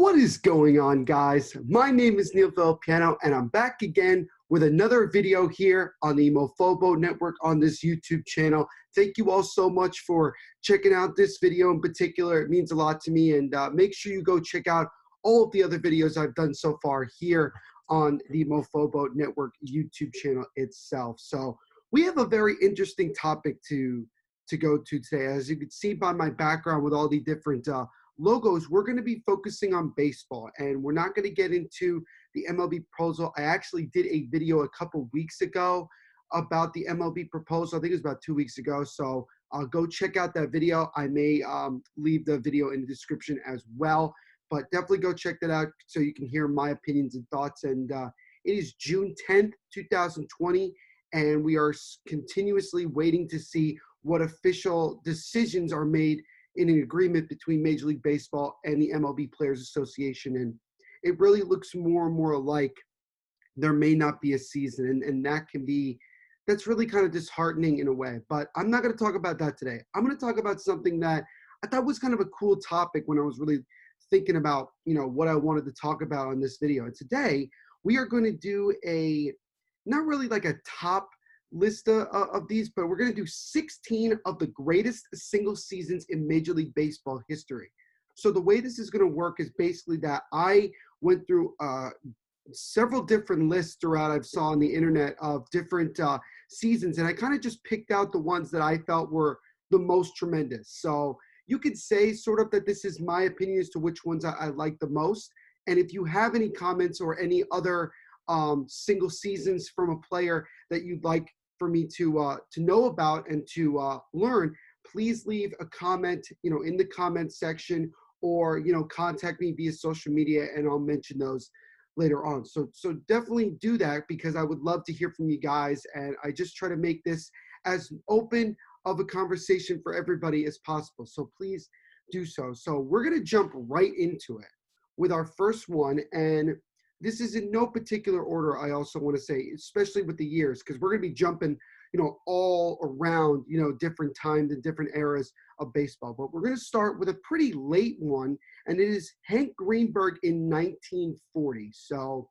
What is going on, guys? My name is Neil Piano, and I'm back again with another video here on the Mofobo network on this YouTube channel. Thank you all so much for checking out this video in particular. It means a lot to me, and make sure you go check out all of the other videos I've done so far here on the Mofobo network YouTube channel itself. So we have a very interesting topic to go to today. As you can see by my background with all the different logos, we're going to be focusing on baseball, and we're not going to get into the MLB proposal. I actually did a video a couple weeks ago about the MLB proposal. I think it was about 2 weeks ago. So go check out that video. I may leave the video in the description as well, but definitely go check that out so you can hear my opinions and thoughts. And it is June 10th, 2020, and we are continuously waiting to see what official decisions are made in an agreement between Major League Baseball and the MLB Players Association. And it really looks more and more like there may not be a season. And that's really kind of disheartening in a way. But I'm not going to talk about that today. I'm going to talk about something that I thought was kind of a cool topic when I was really thinking about, what I wanted to talk about on this video. And today we are going to do not really like a top list of these, but we're going to do 16 of the greatest single seasons in Major League Baseball history. So the way this is going to work is basically that I went through several different lists throughout I saw on the internet of different seasons, and I kind of just picked out the ones that I felt were the most tremendous. So you could say sort of that this is my opinion as to which ones I like the most. And if you have any comments or any other single seasons from a player that you'd like for me to know about and to learn, please leave a comment, in the comment section, or contact me via social media, and I'll mention those later on. So definitely do that, because I would love to hear from you guys, and I just try to make this as open of a conversation for everybody as possible. So please do so. So we're gonna jump right into it with our first one, and this is in no particular order, I also want to say, especially with the years, because we're going to be jumping, all around, different times and different eras of baseball. But we're going to start with a pretty late one, and it is Hank Greenberg in 1940. So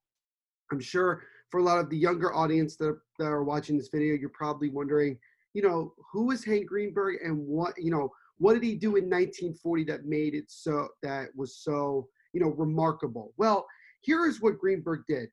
I'm sure for a lot of the younger audience that are watching this video, you're probably wondering, who is Hank Greenberg, and what did he do in 1940 that made it was so remarkable? Well, here is what Greenberg did.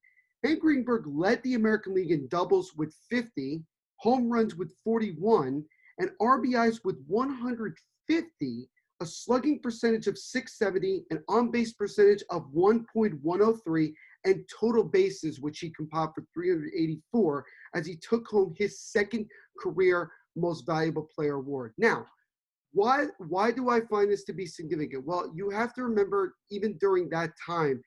Hank Greenberg led the American League in doubles with 50, home runs with 41, and RBIs with 150, a slugging percentage of .670, an on-base percentage of 1.103, and total bases, which he compiled for 384, as he took home his second career Most Valuable Player award. Now, why do I find this to be significant? Well, you have to remember, even during that time,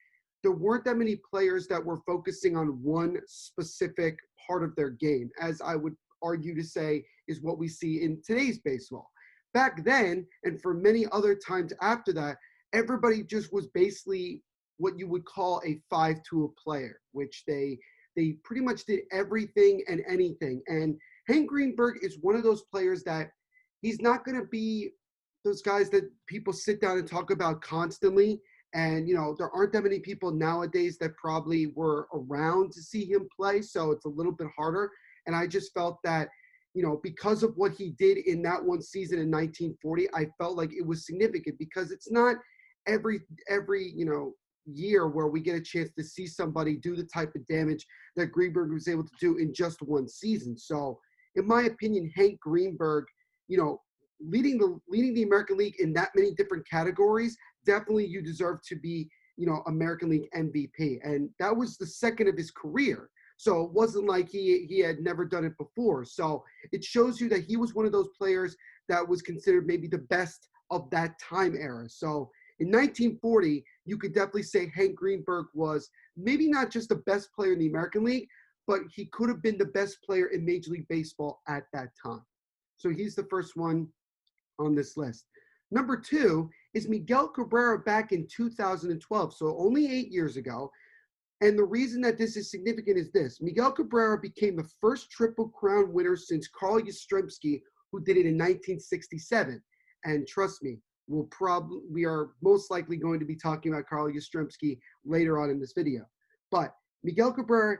there weren't that many players that were focusing on one specific part of their game, as I would argue to say is what we see in today's baseball. Back then, and for many other times after that, everybody just was basically what you would call a 5-tool player, which they pretty much did everything and anything. And Hank Greenberg is one of those players that he's not going to be those guys that people sit down and talk about constantly. And, there aren't that many people nowadays that probably were around to see him play, so it's a little bit harder. And I just felt that, because of what he did in that one season in 1940, I felt like it was significant, because it's not every year where we get a chance to see somebody do the type of damage that Greenberg was able to do in just one season. So, in my opinion, Hank Greenberg, leading the American League in that many different categories, definitely you deserve to be, American League MVP. And that was the second of his career. So it wasn't like he had never done it before. So it shows you that he was one of those players that was considered maybe the best of that time era. So in 1940, you could definitely say Hank Greenberg was maybe not just the best player in the American League, but he could have been the best player in Major League Baseball at that time. So he's the first one on this list. Number two is Miguel Cabrera back in 2012, so only 8 years ago. And the reason that this is significant is this. Miguel Cabrera became the first Triple Crown winner since Carl Yastrzemski, who did it in 1967. And trust me, we are most likely going to be talking about Carl Yastrzemski later on in this video. But Miguel Cabrera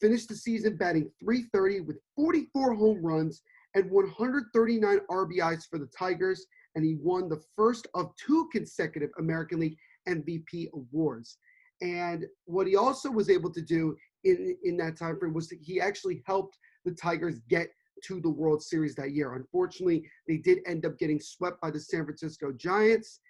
finished the season batting .330 with 44 home runs and 139 RBIs for the Tigers, and he won the first of 2 consecutive American League MVP awards. And what he also was able to do in that time frame was that he actually helped the Tigers get to the World Series that year. Unfortunately, they did end up getting swept by the San Francisco Giants,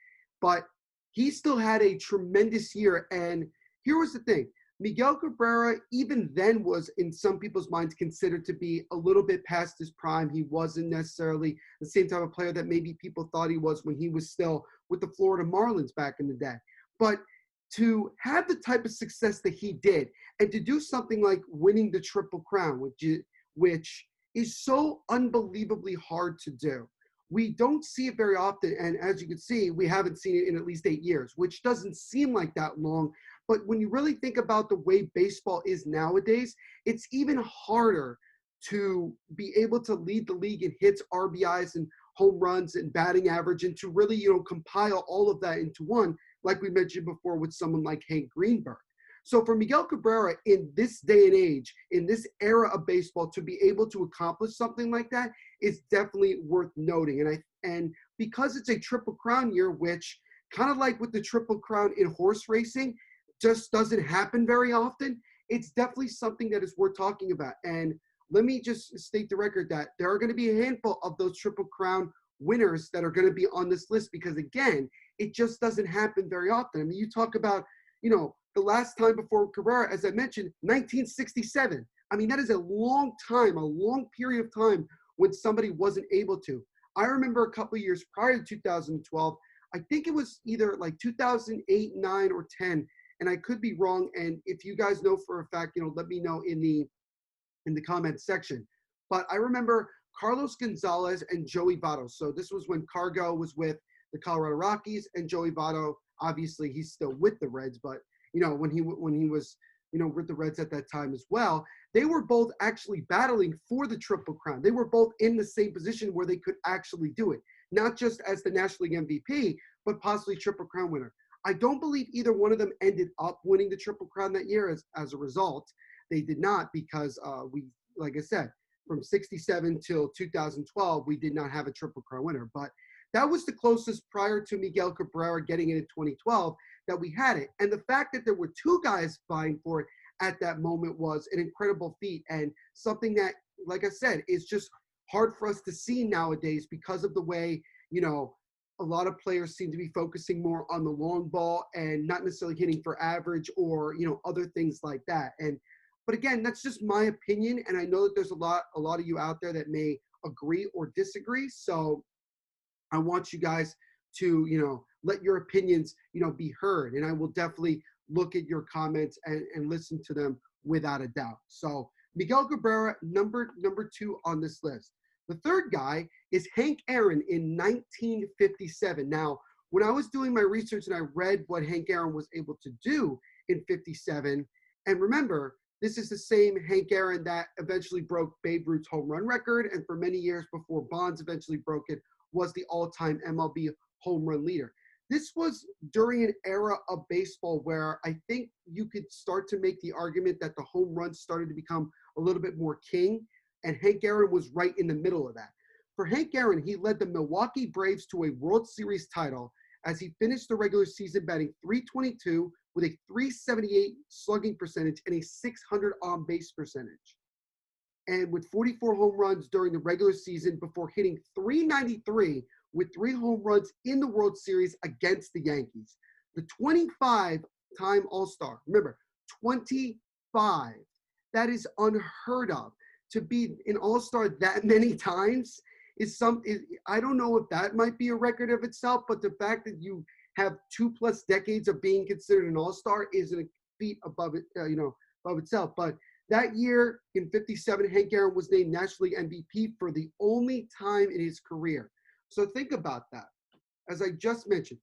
but he still had a tremendous year. And here was the thing. Miguel Cabrera, even then, was in some people's minds considered to be a little bit past his prime. He wasn't necessarily the same type of player that maybe people thought he was when he was still with the Florida Marlins back in the day. But to have the type of success that he did, and to do something like winning the Triple Crown, which is so unbelievably hard to do. We don't see it very often, and as you can see, we haven't seen it in at least 8 years, which doesn't seem like that long. But when you really think about the way baseball is nowadays, it's even harder to be able to lead the league in hits, RBIs, and home runs and batting average, and to really, compile all of that into one, like we mentioned before with someone like Hank Greenberg. So for Miguel Cabrera in this day and age, in this era of baseball, to be able to accomplish something like that is definitely worth noting. And because it's a Triple Crown year, which kind of like with the Triple Crown in horse racing, just doesn't happen very often, it's definitely something that is worth talking about. And let me just state the record that there are going to be a handful of those Triple Crown winners that are going to be on this list because, again, it just doesn't happen very often. I mean, you talk about, the last time before Cabrera, as I mentioned, 1967. I mean, that is a long time, a long period of time when somebody wasn't able to. I remember a couple of years prior to 2012, I think it was either like 2008, 9, or 10, and I could be wrong. And if you guys know for a fact, let me know in the comments section. But I remember Carlos Gonzalez and Joey Votto. So this was when Cargo was with the Colorado Rockies, and Joey Votto, obviously he's still with the Reds, but when he was with the Reds at that time as well, they were both actually battling for the Triple Crown. They were both in the same position where they could actually do it, not just as the National League MVP, but possibly Triple Crown winner. I don't believe either one of them ended up winning the Triple Crown that year. As a result, they did not, because like I said, from 67 till 2012, we did not have a Triple Crown winner. But that was the closest prior to Miguel Cabrera getting it in 2012 that we had it. And the fact that there were 2 guys vying for it at that moment was an incredible feat, and something that, like I said, is just hard for us to see nowadays because of the way, a lot of players seem to be focusing more on the long ball and not necessarily hitting for average or, other things like that. But again, that's just my opinion. And I know that there's a lot of you out there that may agree or disagree. So I want you guys to, let your opinions, be heard. And I will definitely look at your comments and listen to them without a doubt. So Miguel Cabrera, number 2 on this list. The third guy is Hank Aaron in 1957. Now, when I was doing my research and I read what Hank Aaron was able to do in 57, and remember, this is the same Hank Aaron that eventually broke Babe Ruth's home run record, and for many years before Bonds eventually broke it, was the all-time MLB home run leader. This was during an era of baseball where I think you could start to make the argument that the home runs started to become a little bit more king, and Hank Aaron was right in the middle of that. For Hank Aaron, he led the Milwaukee Braves to a World Series title as he finished the regular season batting .322 with a .378 slugging percentage and a .600 on-base percentage. And with 44 home runs during the regular season before hitting .393 with 3 home runs in the World Series against the Yankees. The 25-time All-Star, remember, 25. That is unheard of. To be an All-Star that many times I don't know if that might be a record of itself, but the fact that you have 2+ decades of being considered an All-Star is a feat above itself. But that year in 57, Hank Aaron was named National League MVP for the only time in his career. So think about that. As I just mentioned,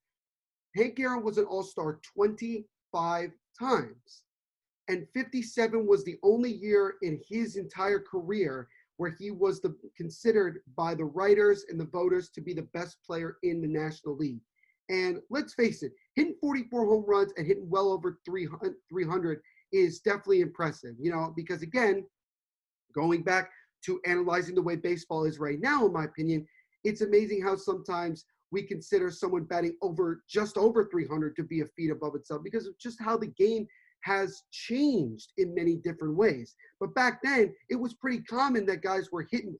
Hank Aaron was an All-Star 25 times. And 57 was the only year in his entire career where he was considered by the writers and the voters to be the best player in the National League. And let's face it, hitting 44 home runs and hitting well over 300 is definitely impressive, because again, going back to analyzing the way baseball is right now, in my opinion, it's amazing how sometimes we consider someone batting just over 300 to be a feat above itself because of just how the game has changed in many different ways. But back then, it was pretty common that guys were hitting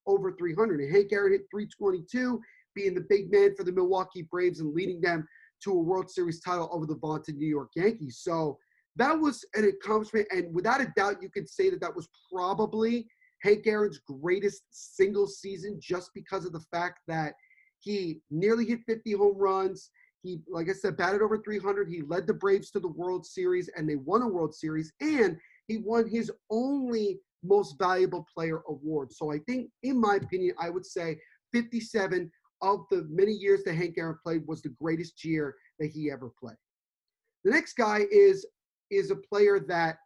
over 300. And Hank Aaron hit 322, being the big man for the Milwaukee Braves and leading them to a World Series title over the vaunted New York Yankees. So that was an accomplishment, and without a doubt, you could say that that was probably Hank Aaron's greatest single season, just because of the fact that he nearly hit 50 home runs. He, like I said, batted over 300. He led the Braves to the World Series, and they won a World Series, and he won his only Most Valuable Player award. So I think, in my opinion, I would say 57 of the many years that Hank Aaron played was the greatest year that he ever played. The next guy is a player that,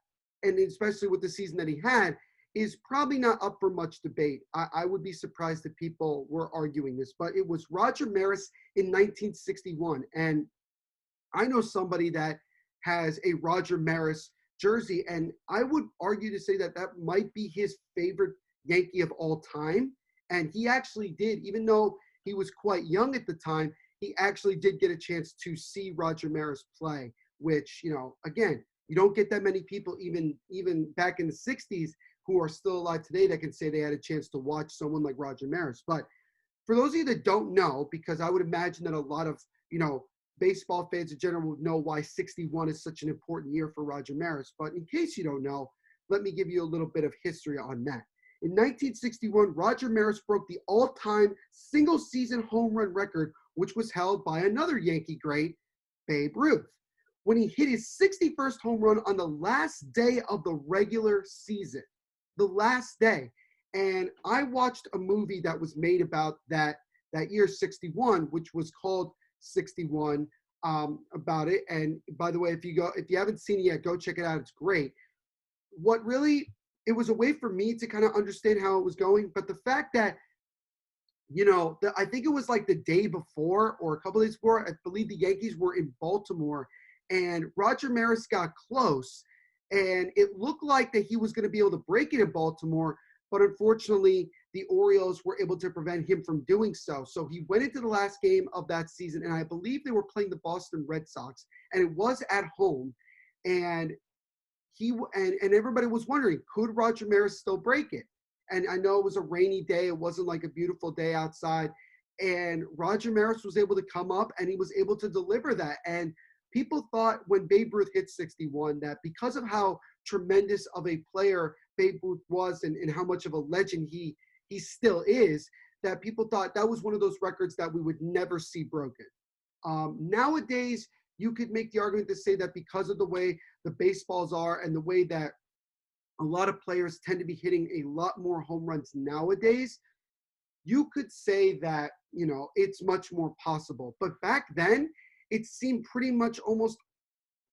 and especially with the season that he had, is probably not up for much debate. I would be surprised if people were arguing this, but it was Roger Maris in 1961. And I know somebody that has a Roger Maris jersey, and I would argue to say that that might be his favorite Yankee of all time. And he actually did, even though he was quite young at the time, he actually did get a chance to see Roger Maris play, which, again, you don't get that many people, even back in the 60s, who are still alive today that can say they had a chance to watch someone like Roger Maris. But for those of you that don't know, because I would imagine that a lot of, baseball fans in general would know why 61 is such an important year for Roger Maris. But in case you don't know, let me give you a little bit of history on that. In 1961, Roger Maris broke the all-time single-season home run record, which was held by another Yankee great, Babe Ruth, when he hit his 61st home run on the last day of the regular season. The last day. And I watched a movie that was made about that year 61, which was called 61, about it. And by the way, if you haven't seen it yet, go check it out. It's great. It was a way for me to kind of understand how it was going. But the fact that, I think it was like the day before or a couple of days before, I believe the Yankees were in Baltimore, and Roger Maris got close, and it looked like that he was going to be able to break it in Baltimore, but unfortunately, the Orioles were able to prevent him from doing so. So he went into the last game of that season, and I believe they were playing the Boston Red Sox, and it was at home, and everybody was wondering, could Roger Maris still break it? And I know it was a rainy day. It wasn't like a beautiful day outside, and Roger Maris was able to come up, and he was able to deliver that. And people thought when Babe Ruth hit 61 that because of how tremendous of a player Babe Ruth was and how much of a legend he still is, that people thought that was one of those records that we would never see broken. Nowadays, you could make the argument to say that because of the way the baseballs are and the way that a lot of players tend to be hitting a lot more home runs nowadays, you could say that, it's much more possible. But back then, it seemed pretty much almost,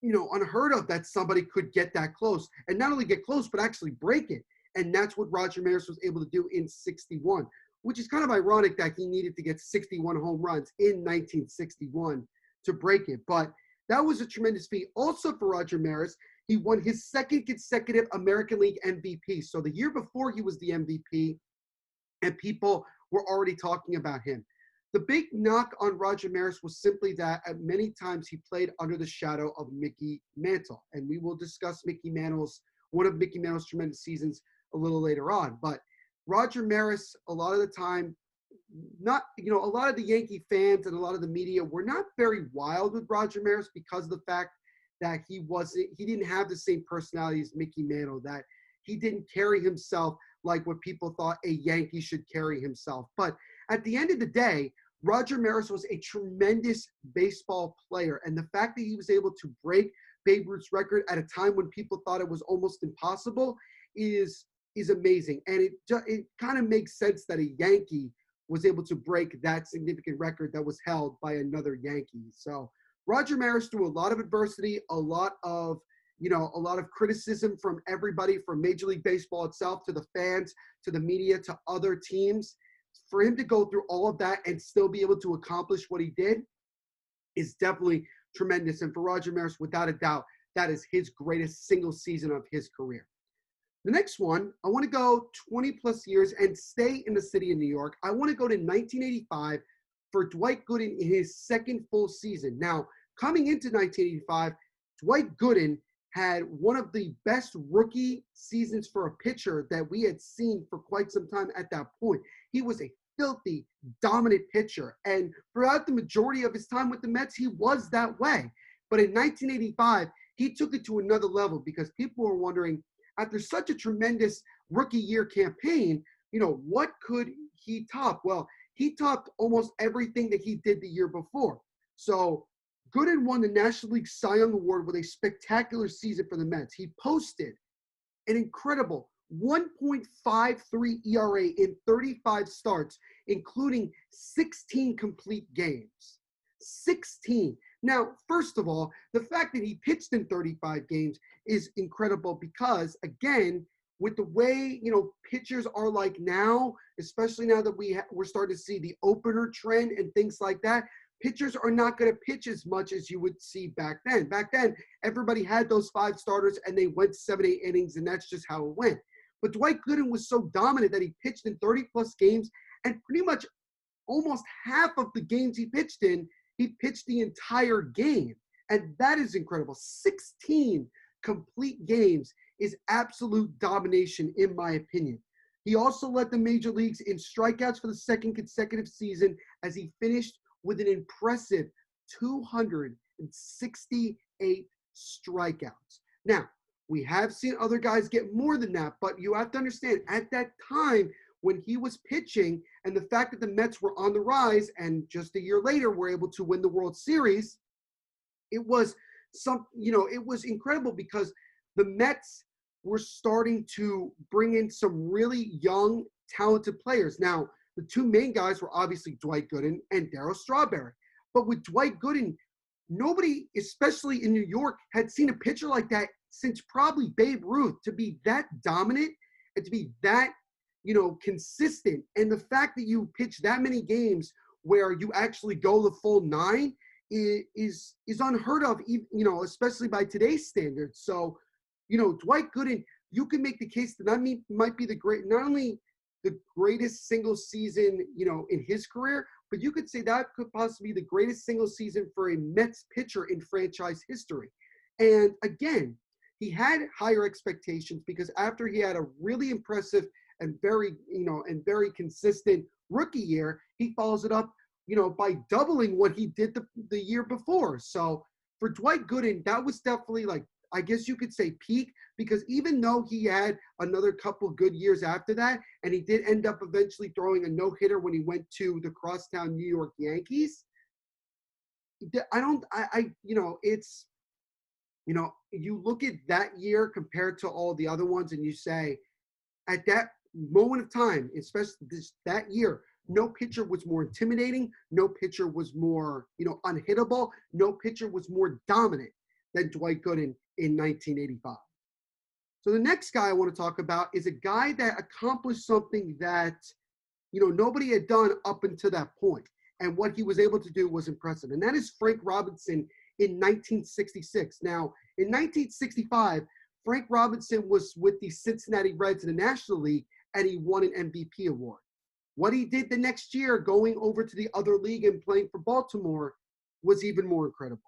unheard of that somebody could get that close, and not only get close, but actually break it. And that's what Roger Maris was able to do in 61, which is kind of ironic that he needed to get 61 home runs in 1961 to break it. But that was a tremendous feat. Also for Roger Maris, he won his second consecutive American League MVP. So the year before he was the MVP, and people were already talking about him. The big knock on Roger Maris was simply that at many times he played under the shadow of Mickey Mantle. And we will discuss one of Mickey Mantle's tremendous seasons a little later on. But Roger Maris, a lot of the time, a lot of the Yankee fans and a lot of the media were not very wild with Roger Maris because of the fact that he didn't have the same personality as Mickey Mantle, that he didn't carry himself like what people thought a Yankee should carry himself. But at the end of the day, Roger Maris was a tremendous baseball player. And the fact that he was able to break Babe Ruth's record at a time when people thought it was almost impossible is amazing. And it kind of makes sense that a Yankee was able to break that significant record that was held by another Yankee. So Roger Maris, through a lot of adversity, a lot of criticism from everybody, from Major League Baseball itself to the fans, to the media, to other teams, for him to go through all of that and still be able to accomplish what he did, is definitely tremendous. And for Roger Maris, without a doubt, that is his greatest single season of his career. The next one, I want to go 20 plus years and stay in the city of New York. I want to go to 1985 for Dwight Gooden in his second full season. Now, coming into 1985, Dwight Gooden had one of the best rookie seasons for a pitcher that we had seen for quite some time at that point. He was a filthy, dominant pitcher. And throughout the majority of his time with the Mets, he was that way. But in 1985, he took it to another level because people were wondering, after such a tremendous rookie year campaign, what could he top? Well, he topped almost everything that he did the year before. So Gooden won the National League Cy Young Award with a spectacular season for the Mets. He posted an incredible 1.53 ERA in 35 starts, including 16 complete games. 16. Now, first of all, the fact that he pitched in 35 games is incredible because, again, with the way, pitchers are like now, especially now that we're starting to see the opener trend and things like that, pitchers are not going to pitch as much as you would see back then. Back then, everybody had those 5 starters and they went 7-8 innings, and that's just how it went. But Dwight Gooden was so dominant that he pitched in 30-plus games, and pretty much almost half of the games he pitched in, he pitched the entire game. And that is incredible. 16 complete games is absolute domination, in my opinion. He also led the major leagues in strikeouts for the second consecutive season as he finished with an impressive 268 strikeouts. Now, we have seen other guys get more than that, but you have to understand, at that time when he was pitching and the fact that the Mets were on the rise and just a year later were able to win the World Series, it was it was incredible because the Mets were starting to bring in some really young, talented players. Now, the 2 main guys were obviously Dwight Gooden and Darryl Strawberry. But with Dwight Gooden, nobody, especially in New York, had seen a pitcher like that since probably Babe Ruth, to be that dominant and to be that, consistent. And the fact that you pitch that many games where you actually go the full 9 is unheard of, especially by today's standards. So, Dwight Gooden, you can make the case that might be not only the greatest single season, in his career, but you could say that could possibly be the greatest single season for a Mets pitcher in franchise history. And again, he had higher expectations because after he had a really impressive and very consistent rookie year, he follows it up, by doubling what he did the year before. So for Dwight Gooden, that was definitely, I guess you could say, peak, because even though he had another couple good years after that, and he did end up eventually throwing a no-hitter when he went to the crosstown New York Yankees, you look at that year compared to all the other ones and you say, at that moment of time, especially that year, no pitcher was more intimidating, no pitcher was more, unhittable, no pitcher was more dominant than Dwight Gooden in 1985. So the next guy I want to talk about is a guy that accomplished something that, nobody had done up until that point. And what he was able to do was impressive. And that is Frank Robinson in 1966. Now, in 1965, Frank Robinson was with the Cincinnati Reds in the National League, and he won an MVP award. What he did the next year, going over to the other league and playing for Baltimore, was even more incredible.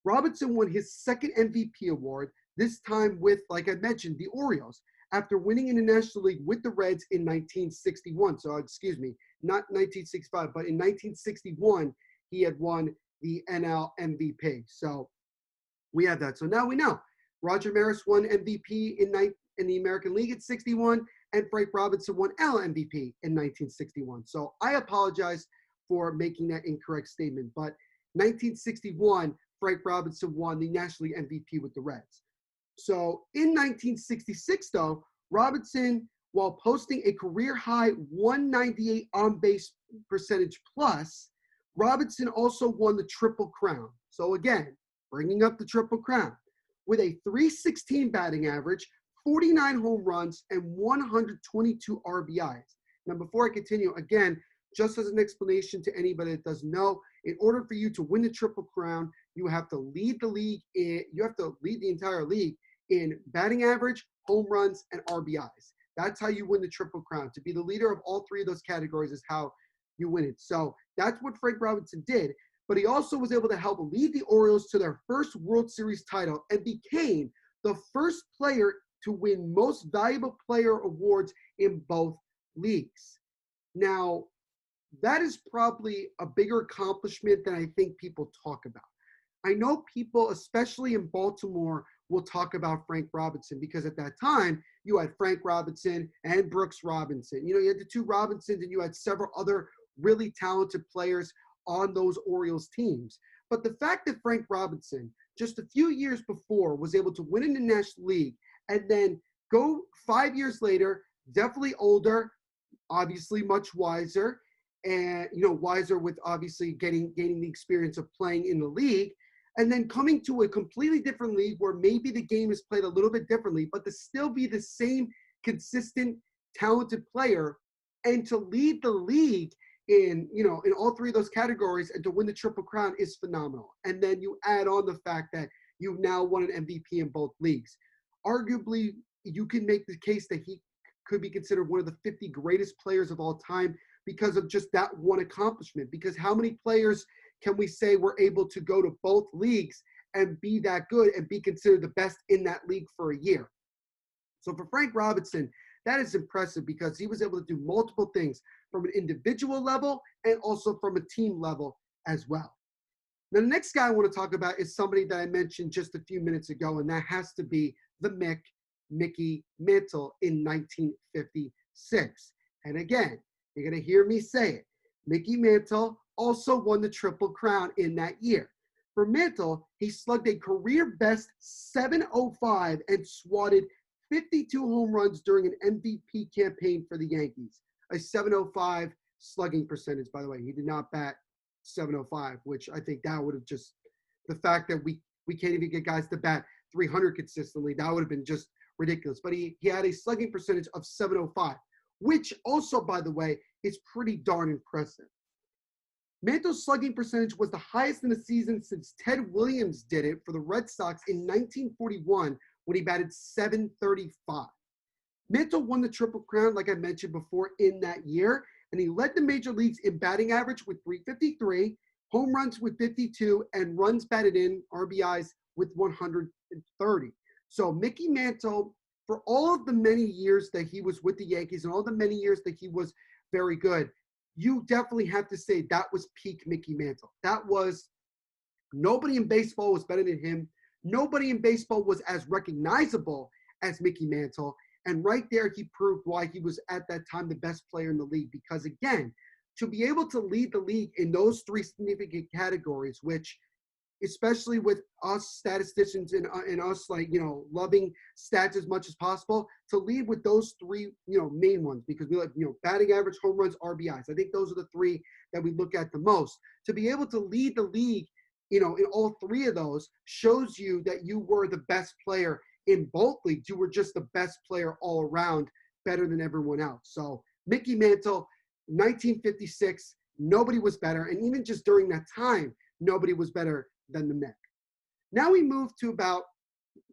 Robinson won his second MVP award, this time with, like I mentioned, the Orioles, after winning in the National League with the Reds in 1961. So, excuse me, not 1965, but in 1961, he had won the NL MVP. So we have that. So now we know. Roger Maris won MVP in the American League at 61, and Frank Robinson won NL MVP in 1961. So I apologize for making that incorrect statement. But 1961, Frank Robinson won the National League MVP with the Reds. So in 1966, though, Robinson, while posting a career-high 198 on-base percentage plus, Robinson also won the Triple Crown. So again, bringing up the Triple Crown with a .316 batting average, 49 home runs, and 122 RBIs. Now, before I continue, again, just as an explanation to anybody that doesn't know, in order for you to win the Triple Crown, you have to lead the league you have to lead the entire league in batting average, home runs, and RBIs. That's how you win the Triple Crown. To be the leader of all three of those categories is how you win it. So that's what Frank Robinson did. But he also was able to help lead the Orioles to their first World Series title and became the first player to win Most Valuable Player awards in both leagues. Now, that is probably a bigger accomplishment than I think people talk about. I know people, especially in Baltimore, will talk about Frank Robinson because at that time, you had Frank Robinson and Brooks Robinson. You had the two Robinsons and you had several other really talented players on those Orioles teams. But the fact that Frank Robinson, just a few years before, was able to win in the National League and then go 5 years later, definitely older, obviously much wiser, and wiser with obviously gaining the experience of playing in the league, and then coming to a completely different league where maybe the game is played a little bit differently, but to still be the same consistent, talented player, and to lead the league in all three of those categories and to win the Triple Crown is phenomenal. And then you add on the fact that you've now won an MVP in both leagues. Arguably, you can make the case that he could be considered one of the 50 greatest players of all time because of just that one accomplishment. Because how many players can we say were able to go to both leagues and be that good and be considered the best in that league for a year? So for Frank Robinson, that is impressive because he was able to do multiple things from an individual level and also from a team level as well. Now, the next guy I want to talk about is somebody that I mentioned just a few minutes ago, and that has to be the Mickey Mantle in 1956. And again, you're going to hear me say it. Mickey Mantle also won the Triple Crown in that year. For Mantle, he slugged a career best .705 and swatted 52 home runs during an MVP campaign for the Yankees. A .705 slugging percentage, by the way. He did not bat .705, which I think that would have just, the fact that we can't even get guys to bat .300 consistently, that would have been just ridiculous. But he had a slugging percentage of .705, which also, by the way, is pretty darn impressive. Mantle's slugging percentage was the highest in the season since Ted Williams did it for the Red Sox in 1941 when he batted .735. Mantle won the Triple Crown, like I mentioned before, in that year, and he led the major leagues in batting average with .353, home runs with 52, and runs batted in, RBIs, with 130. So Mickey Mantle, for all of the many years that he was with the Yankees and all the many years that he was very good, you definitely have to say that was peak Mickey Mantle. That was, nobody in baseball was better than him. Nobody in baseball was as recognizable as Mickey Mantle. And right there, he proved why he was at that time the best player in the league. Because again, to be able to lead the league in those three significant categories, which especially with us statisticians and us loving stats as much as possible, to lead with those three main ones, because we like batting average, home runs, RBIs. I think those are the three that we look at the most. To be able to lead the league in all three of those shows you that you were the best player in both leagues. You were just the best player all around, better than everyone else. So Mickey Mantle, 1956, nobody was better. And even just during that time, nobody was better than the Mick. Now we move to about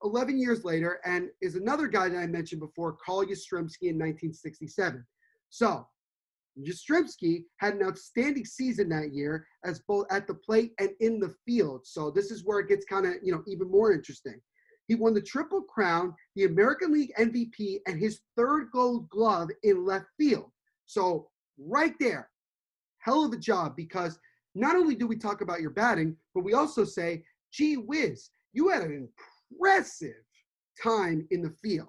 11 years later, and is another guy that I mentioned before, Carl Yastrzemski in 1967. So Yastrzemski had an outstanding season that year as both at the plate and in the field. So this is where it gets kind of, even more interesting. He won the Triple Crown, the American League MVP, and his third Gold Glove in left field. So right there, hell of a job, because not only do we talk about your batting, but we also say, gee whiz, you had an impressive time in the field.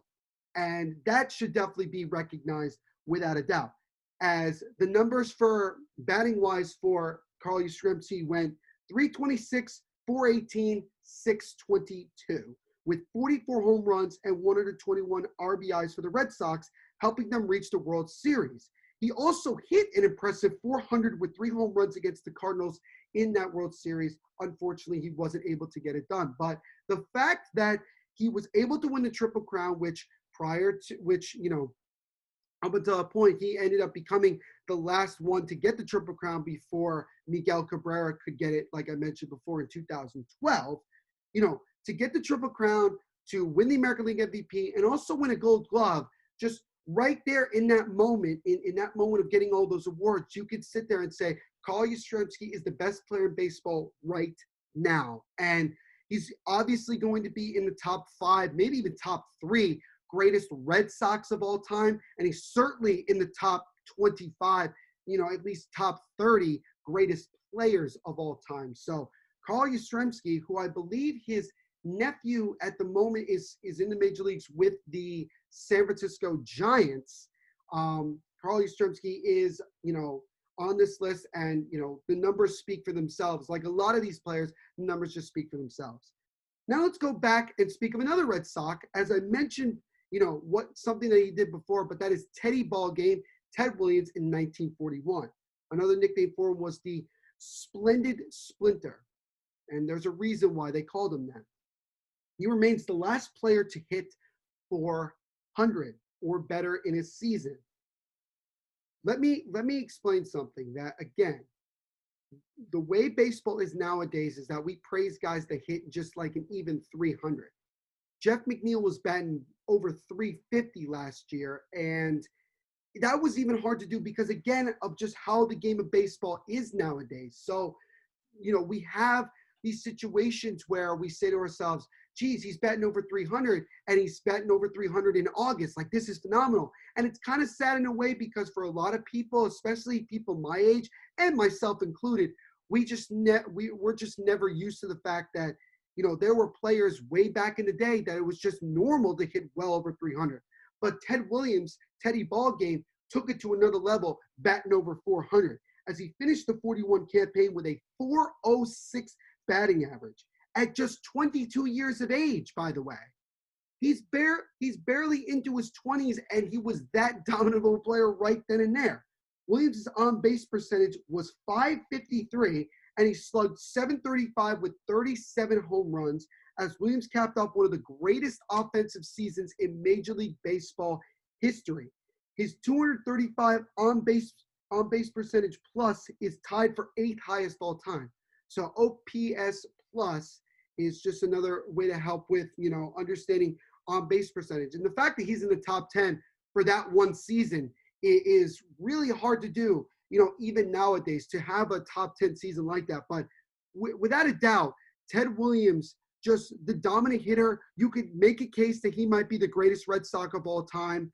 And that should definitely be recognized without a doubt. As the numbers for batting-wise for Carl Yastrzemski went 326, 418, 622, with 44 home runs and 121 RBIs for the Red Sox, helping them reach the World Series. He also hit an impressive 400 with 3 home runs against the Cardinals in that World Series. Unfortunately, he wasn't able to get it done. But the fact that he was able to win the Triple Crown, which up until a point, he ended up becoming the last one to get the Triple Crown before Miguel Cabrera could get it, like I mentioned before, in 2012. To get the Triple Crown, to win the American League MVP, and also win a Gold Glove, just right there in that moment, in that moment of getting all those awards, you could sit there and say, Carl Yastrzemski is the best player in baseball right now. And he's obviously going to be in the top 5, maybe even top 3 greatest Red Sox of all time. And he's certainly in the top 25, at least top 30 greatest players of all time. So Carl Yastrzemski, who I believe his nephew at the moment is in the major leagues with the San Francisco Giants. Carl Yastrzemski is, on this list, and, the numbers speak for themselves. Like a lot of these players, the numbers just speak for themselves. Now let's go back and speak of another Red Sox. As I mentioned, something that he did before, but that is Teddy Ballgame, Ted Williams in 1941. Another nickname for him was the Splendid Splinter. And there's a reason why they called him that. He remains the last player to hit 400 or better in a season. Let me explain something that, again, the way baseball is nowadays is that we praise guys that hit just like an even 300. Jeff McNeil was batting over 350 last year, and that was even hard to do because, again, of just how the game of baseball is nowadays. So, we have these situations where we say to ourselves, geez, he's batting over 300 and he's batting over 300 in August. Like, this is phenomenal. And it's kind of sad in a way because for a lot of people, especially people my age and myself included, we're just never used to the fact that, there were players way back in the day that it was just normal to hit well over 300. But Ted Williams, Teddy Ballgame, took it to another level, batting over 400, as he finished the 41 campaign with a 406 batting average at just 22 years of age, by the way. He's barely into his 20s, and he was that dominant of a player right then and there. Williams' on-base percentage was .553, and he slugged .735 with 37 home runs, as Williams capped off one of the greatest offensive seasons in Major League Baseball history. His 235 on-base percentage plus is tied for 8th highest all time. So OPS plus is just another way to help with, understanding on-base percentage. And the fact that he's in the top 10 for that one season is really hard to do, even nowadays, to have a top 10 season like that. But without a doubt, Ted Williams, just the dominant hitter. You could make a case that he might be the greatest Red Sox of all time.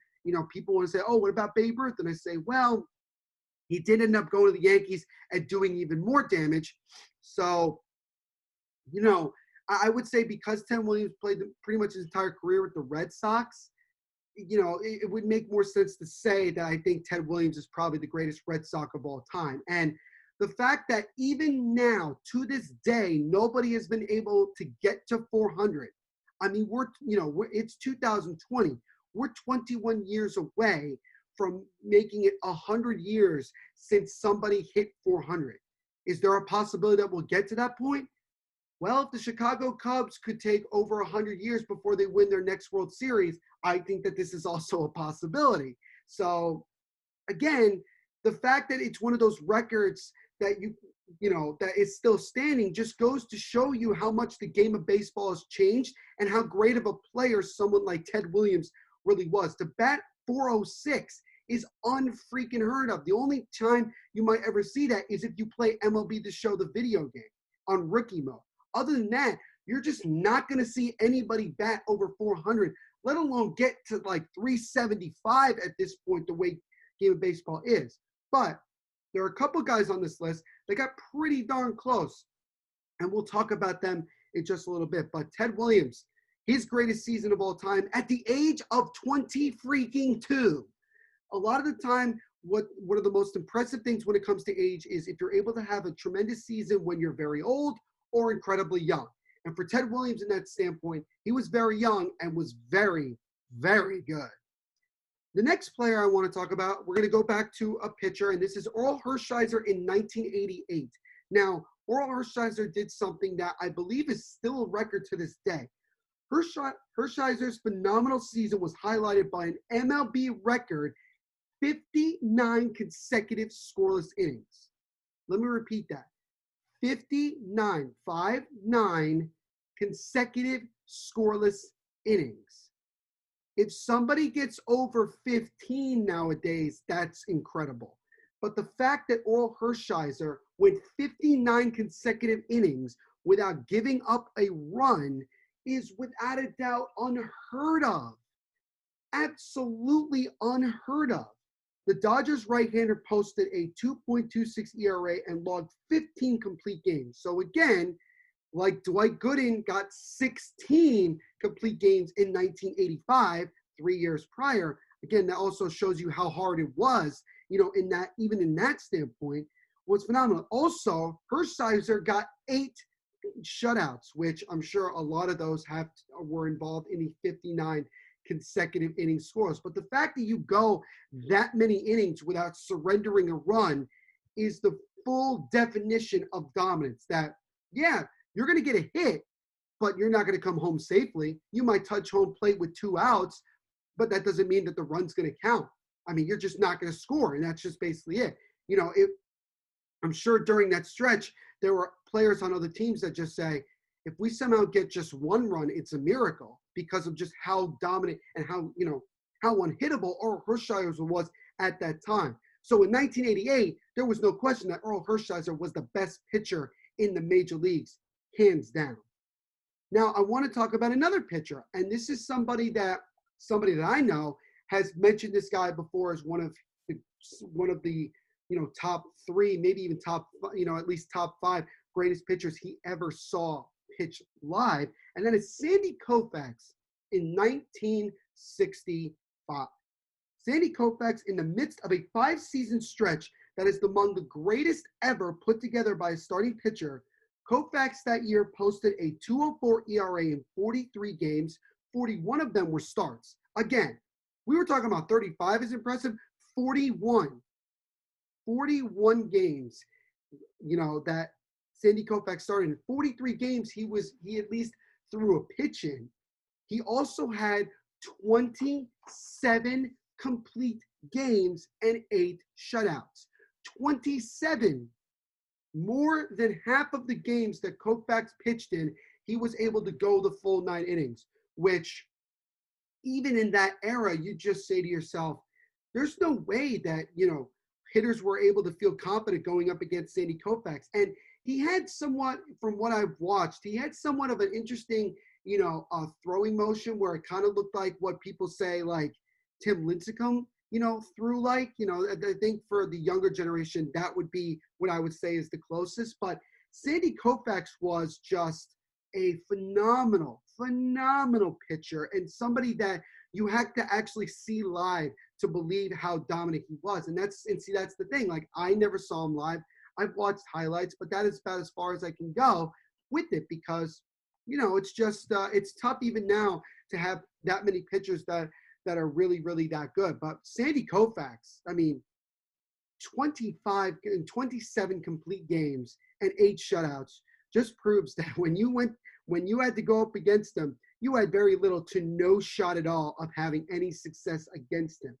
People want to say, oh, what about Babe Ruth? And I say, well, he did end up going to the Yankees and doing even more damage. So, I would say because Ted Williams played pretty much his entire career with the Red Sox, it would make more sense to say that I think Ted Williams is probably the greatest Red Sox of all time. And the fact that even now, to this day, nobody has been able to get to 400. I mean, it's 2020. We're 21 years away from making it 100 years since somebody hit 400. Is there a possibility that we'll get to that point? Well, if the Chicago Cubs could take over 100 years before they win their next World Series, I think that this is also a possibility. So, again, the fact that it's one of those records that that is still standing just goes to show you how much the game of baseball has changed and how great of a player someone like Ted Williams really was. To bat 406 is unfreaking heard of. The only time you might ever see that is if you play MLB The Show, the video game, on rookie mode. Other than that, you're just not going to see anybody bat over 400, let alone get to like 375 at this point, the way game of baseball is. But there are a couple guys on this list that got pretty darn close, and we'll talk about them in just a little bit. But Ted Williams, his greatest season of all time at the age of 22. A lot of the time, one of the most impressive things when it comes to age is if you're able to have a tremendous season when you're very old or incredibly young. And for Ted Williams in that standpoint, he was very young and was very, very good. The next player I want to talk about, we're going to go back to a pitcher, and this is Orel Hershiser in 1988. Now, Orel Hershiser did something that I believe is still a record to this day. Hershiser's phenomenal season was highlighted by an MLB record 59 consecutive scoreless innings. Let me repeat that. 59 consecutive scoreless innings. If somebody gets over 15 nowadays, that's incredible. But the fact that Oral Hershiser went 59 consecutive innings without giving up a run is without a doubt unheard of. Absolutely unheard of. The Dodgers right-hander posted a 2.26 ERA and logged 15 complete games. So again, like Dwight Gooden got 16 complete games in 1985, 3 years prior. Again, that also shows you how hard it was, in that, even in that standpoint, was phenomenal. Also, Hershiser got 8 shutouts, which I'm sure a lot of those were involved in the 59 consecutive inning scores. But the fact that you go that many innings without surrendering a run is the full definition of dominance. That, yeah, you're going to get a hit, but you're not going to come home safely. You might touch home plate with 2 outs, but that doesn't mean that the run's going to count. I mean, you're just not going to score, and that's just basically it. I'm sure during that stretch, there were players on other teams that just say, if we somehow get just 1 run, it's a miracle because of just how dominant and how unhittable Oral Hershiser was at that time. So in 1988, there was no question that Oral Hershiser was the best pitcher in the major leagues, hands down. Now, I want to talk about another pitcher, and this is somebody that I know has mentioned this guy before as one of the top 3, maybe even top, at least top 5 greatest pitchers he ever saw pitch live, and that is Sandy Koufax in 1965. Sandy Koufax, in the midst of a 5-season stretch that is among the greatest ever put together by a starting pitcher, Koufax that year posted a 2.04 ERA in 43 games. 41 of them were starts. Again, we were talking about 35 is impressive. 41 games, that Sandy Koufax started. In 43 games, he at least threw a pitch in. He also had 27 complete games and 8 shutouts. 27. More than half of the games that Koufax pitched in, he was able to go the full 9 innings, which even in that era, you just say to yourself, there's no way that, hitters were able to feel confident going up against Sandy Koufax. And he had somewhat, from what I've watched, he had somewhat of an interesting, throwing motion where it kind of looked like what people say, like Tim Lincecum, threw like, I think for the younger generation, that would be what I would say is the closest. But Sandy Koufax was just a phenomenal pitcher, and somebody that you had to actually see live to believe how dominant he was. And that's the thing. Like, I never saw him live. I've watched highlights, but that is about as far as I can go with it because, it's just, it's tough even now to have that many pitchers that are really, really that good. But Sandy Koufax, 25 and 27 complete games and 8 shutouts just proves that when you had to go up against him, you had very little to no shot at all of having any success against him.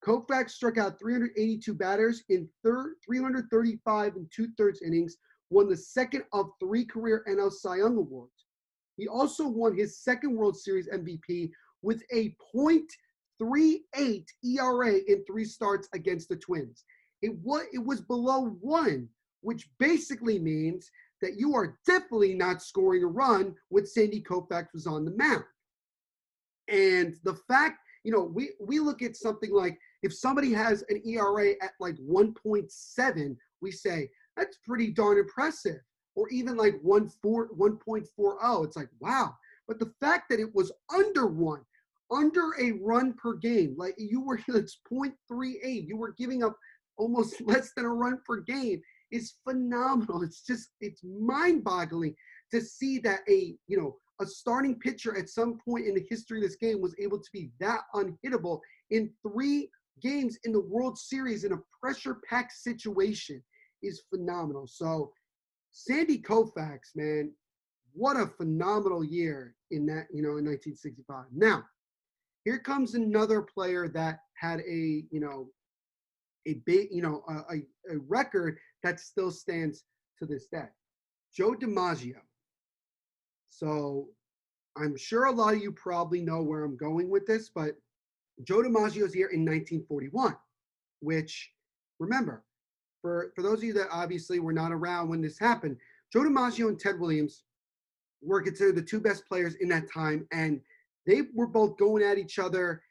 Koufax struck out 382 batters in 335 and 2/3 innings, won the second of 3 career NL Cy Young Awards. He also won his second World Series MVP with a .38 ERA in 3 starts against the Twins. It was below 1, which basically means that you are definitely not scoring a run when Sandy Koufax was on the mound. And the fact, we look at something like if somebody has an ERA at like 1.7, we say, that's pretty darn impressive. Or even like 1.40, it's like, wow. But the fact that it was under 1, under a run per game, like it's .38, you were giving up almost less than a run per game, is phenomenal. It's mind-boggling to see that a starting pitcher at some point in the history of this game was able to be that unhittable in 3 games in the World Series in a pressure-packed situation is phenomenal. So Sandy Koufax, man, what a phenomenal year in that, in 1965. Now, here comes another player that had a, a big, a record that still stands to this day. Joe DiMaggio. So I'm sure a lot of you probably know where I'm going with this, but Joe DiMaggio's here in 1941, which, remember, for those of you that obviously were not around when this happened, Joe DiMaggio and Ted Williams were considered the two best players in that time, and they were both going at each other,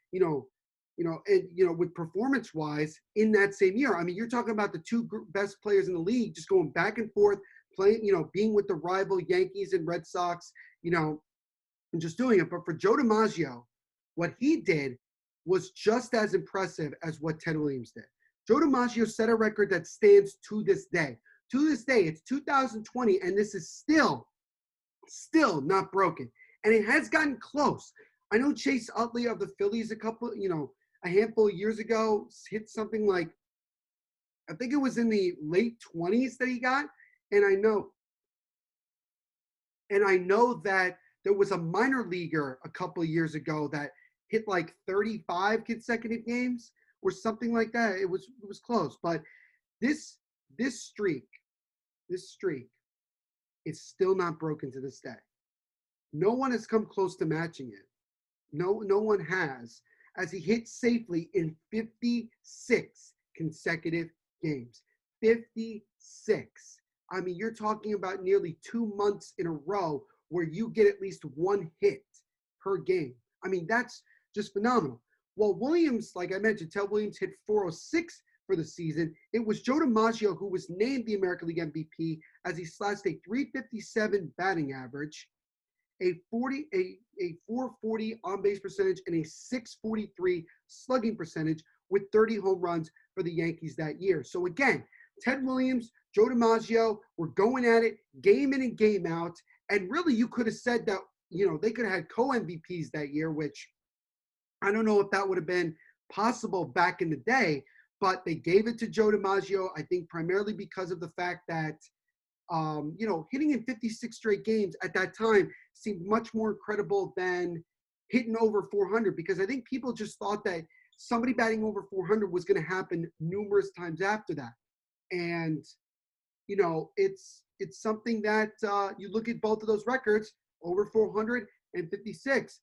with performance-wise in that same year. I mean, you're talking about the two best players in the league just going back and forth, playing, being with the rival Yankees and Red Sox, and just doing it. But for Joe DiMaggio, what he did was just as impressive as what Ted Williams did. Joe DiMaggio set a record that stands to this day. To this day, it's 2020, and this is still not broken. And it has gotten close. I know Chase Utley of the Phillies a handful of years ago hit something like, I think it was in the late 20s that he got. And I know that there was a minor leaguer a couple of years ago that hit like 35 consecutive games or something like that. It was close. But this streak is still not broken to this day. No one has come close to matching it. No one has, as he hit safely in 56 consecutive games. 56. I mean, you're talking about nearly 2 months in a row where you get at least one hit per game. I mean, that's just phenomenal. Well, Williams, like I mentioned, Ted Williams hit 406 for the season. It was Joe DiMaggio who was named the American League MVP as he slashed a 357 batting average, a 440 on-base percentage, and a 643 slugging percentage with 30 home runs for the Yankees that year. So again, Ted Williams, Joe DiMaggio were going at it game in and game out. And really, you could have said that, they could have had co-MVPs that year, which I don't know if that would have been possible back in the day, but they gave it to Joe DiMaggio, I think primarily because of the fact that, hitting in 56 straight games at that time seemed much more incredible than hitting over 400, because I think people just thought that somebody batting over 400 was going to happen numerous times after that. And, it's something that you look at both of those records, over 400 and 56.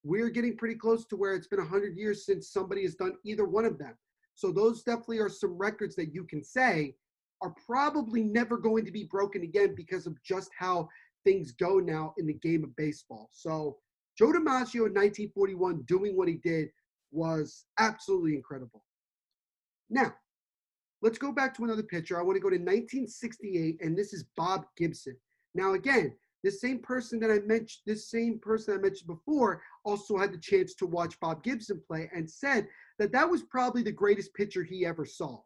We're getting pretty close to where it's been 100 years since somebody has done either one of them. So those definitely are some records that you can say are probably never going to be broken again because of just how things go now in the game of baseball. So Joe DiMaggio in 1941 doing what he did was absolutely incredible. Now, let's go back to another pitcher. I want to go to 1968, and this is Bob Gibson. Now, again, this same person that I mentioned before also had the chance to watch Bob Gibson play and said that was probably the greatest pitcher he ever saw.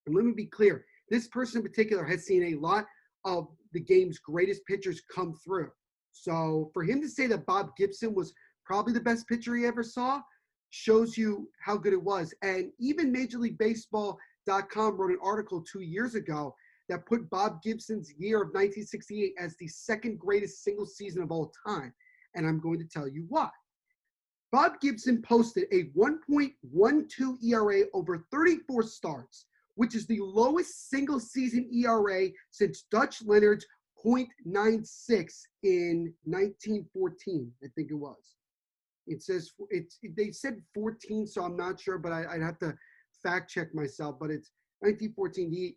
And let me be clear, this person in particular has seen a lot of the game's greatest pitchers come through. So for him to say that Bob Gibson was probably the best pitcher he ever saw shows you how good it was. And even Major League Baseball.com wrote an article 2 years ago that put Bob Gibson's year of 1968 as the second greatest single season of all time. And I'm going to tell you why. Bob Gibson posted a 1.12 ERA over 34 starts, which is the lowest single season ERA since Dutch Leonard's .96 in 1914, I think it was. It says they said 14, so I'm not sure, but I'd have to fact check myself, but it's 1914.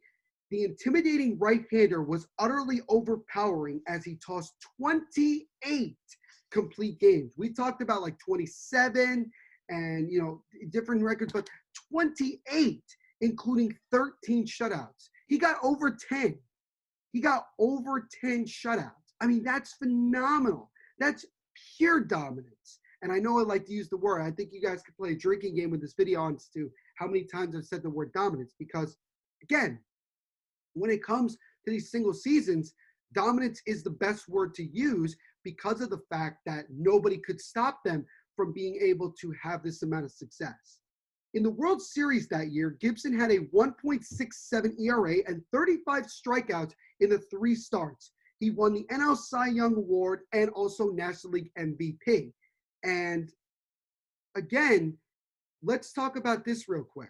The intimidating right-hander was utterly overpowering as he tossed 28 complete games. We talked about like 27 and, different records, but 28, including 13 shutouts. He got over 10. He got over 10 shutouts. I mean, that's phenomenal. That's pure dominance. And I know I like to use the word. I think you guys could play a drinking game with this video on to how many times I've said the word dominance, because, again, when it comes to these single seasons, dominance is the best word to use because of the fact that nobody could stop them from being able to have this amount of success. In the World Series that year, Gibson had a 1.67 ERA and 35 strikeouts in the 3 starts. He won the NL Cy Young Award and also National League MVP. And again, let's talk about this real quick.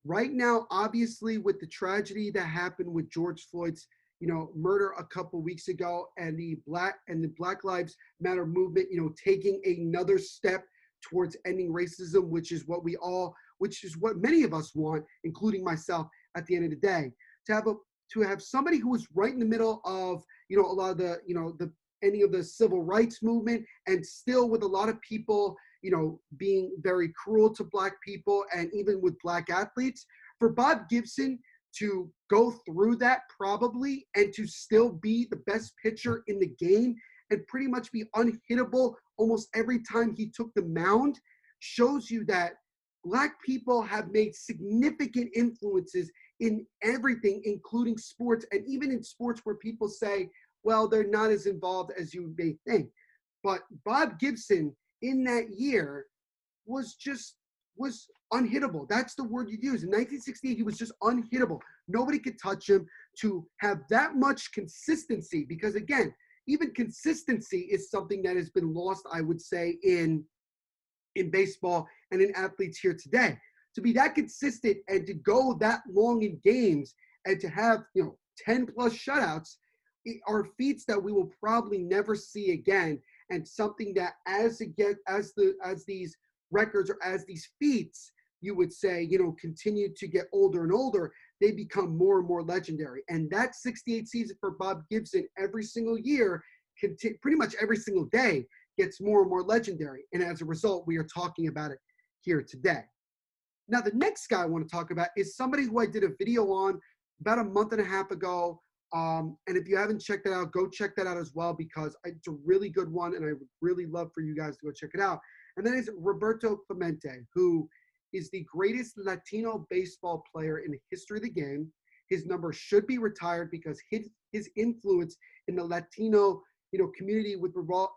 Right now, obviously, with the tragedy that happened with George Floyd's, murder a couple weeks ago, and the Black Lives Matter movement, taking another step towards ending racism, which is what many of us want, including myself. At the end of the day, to have somebody who was right in the middle of, a lot of the any of the civil rights movement, and still with a lot of people, being very cruel to Black people and even with Black athletes, for Bob Gibson to go through that probably and to still be the best pitcher in the game and pretty much be unhittable almost every time he took the mound shows you that Black people have made significant influences in everything, including sports, and even in sports where people say, well, they're not as involved as you may think. But Bob Gibson in that year was unhittable. That's the word you use. In 1968, he was just unhittable. Nobody could touch him. To have that much consistency, because again, even consistency is something that has been lost, I would say, in baseball and in athletes here today. To be that consistent and to go that long in games and to have 10 plus shutouts are feats that we will probably never see again, and something that as these records or as these feats, you would say, continue to get older and older, they become more and more legendary. And that 68 season for Bob Gibson every single year, pretty much every single day, gets more and more legendary. And as a result, we are talking about it here today. Now, the next guy I want to talk about is somebody who I did a video on about a month and a half ago. And if you haven't checked that out, go check that out as well, because it's a really good one, and I would really love for you guys to go check it out. And that is Roberto Clemente, who is the greatest Latino baseball player in the history of the game. His number should be retired because his influence in the Latino community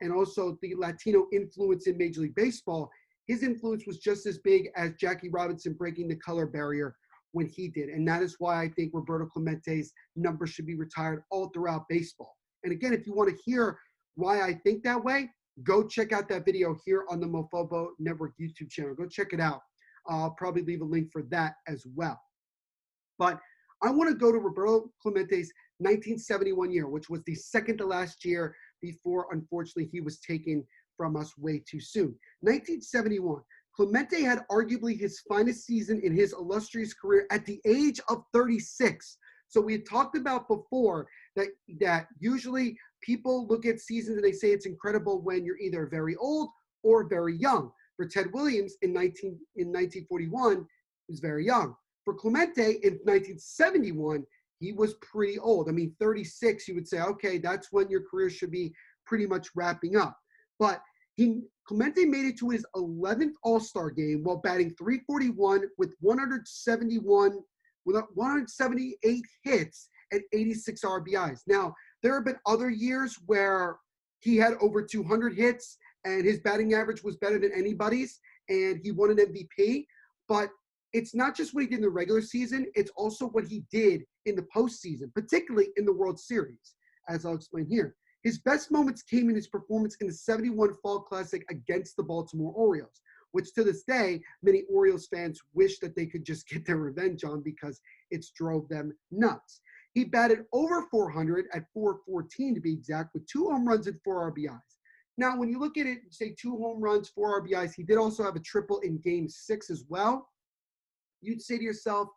and also the Latino influence in Major League Baseball, his influence was just as big as Jackie Robinson breaking the color barrier when he did. And that is why I think Roberto Clemente's number should be retired all throughout baseball. And again, if you want to hear why I think that way, go check out that video here on the Mofobo Network YouTube channel. Go check it out. I'll probably leave a link for that as well. But I want to go to Roberto Clemente's 1971 year, which was the second to last year before, unfortunately, he was taken from us way too soon. 1971, Clemente had arguably his finest season in his illustrious career at the age of 36. So we had talked about before that usually people look at seasons and they say it's incredible when you're either very old or very young. For Ted Williams in 1941, he was very young. For Clemente in 1971, he was pretty old. I mean, 36, you would say, okay, that's when your career should be pretty much wrapping up. But Clemente made it to his 11th All-Star game while batting .341 with 178 hits and 86 RBIs. Now, there have been other years where he had over 200 hits and his batting average was better than anybody's, and he won an MVP. But it's not just what he did in the regular season, it's also what he did in the postseason, particularly in the World Series, as I'll explain here. His best moments came in his performance in the '71 Fall Classic against the Baltimore Orioles, which to this day, many Orioles fans wish that they could just get their revenge on because it's drove them nuts. He batted over 400 at .414 to be exact, with 2 home runs and 4 RBIs. Now, when you look at it, say 2 home runs, 4 RBIs, he did also have a triple in Game 6 as well. You'd say to yourself,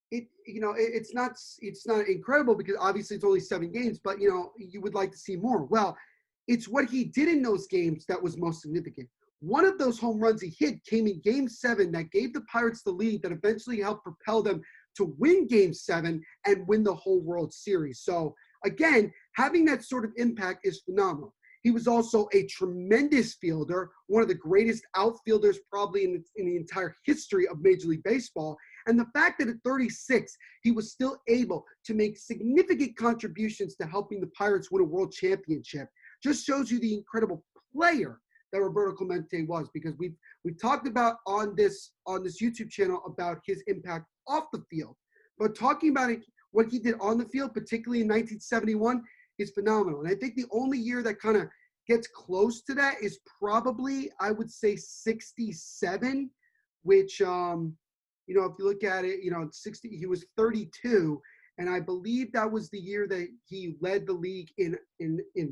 it's not incredible because obviously it's only 7 games, but you would like to see more. Well, it's what he did in those games that was most significant. One of those home runs he hit came in Game 7 that gave the Pirates the lead that eventually helped propel them to win Game 7 and win the whole World Series. So again, having that sort of impact is phenomenal. He was also a tremendous fielder, one of the greatest outfielders probably in the entire history of Major League Baseball. And the fact that at 36, he was still able to make significant contributions to helping the Pirates win a world championship just shows you the incredible player that Roberto Clemente was, because we've talked about on this YouTube channel about his impact off the field. But talking about what he did on the field, particularly in 1971, is phenomenal. And I think the only year that kind of gets close to that is probably, I would say, 67, which, you know, if you look at it, you know, 60, he was 32. And I believe that was the year that he led the league in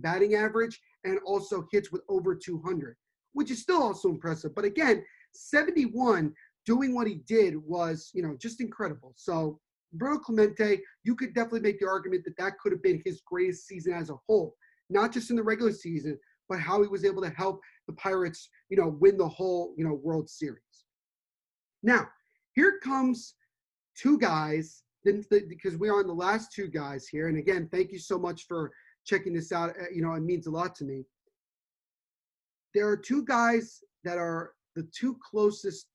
batting average and also hits with over 200, which is still also impressive. But again, 71, doing what he did was, you know, just incredible. So Bruno Clemente, you could definitely make the argument that that could have been his greatest season as a whole, not just in the regular season, but how he was able to help the Pirates, you know, win the whole, you know, World Series. Now, here comes two guys, because we are on the last two guys here. And again, thank you so much for checking this out. You know, it means a lot to me. There are two guys that are the two closest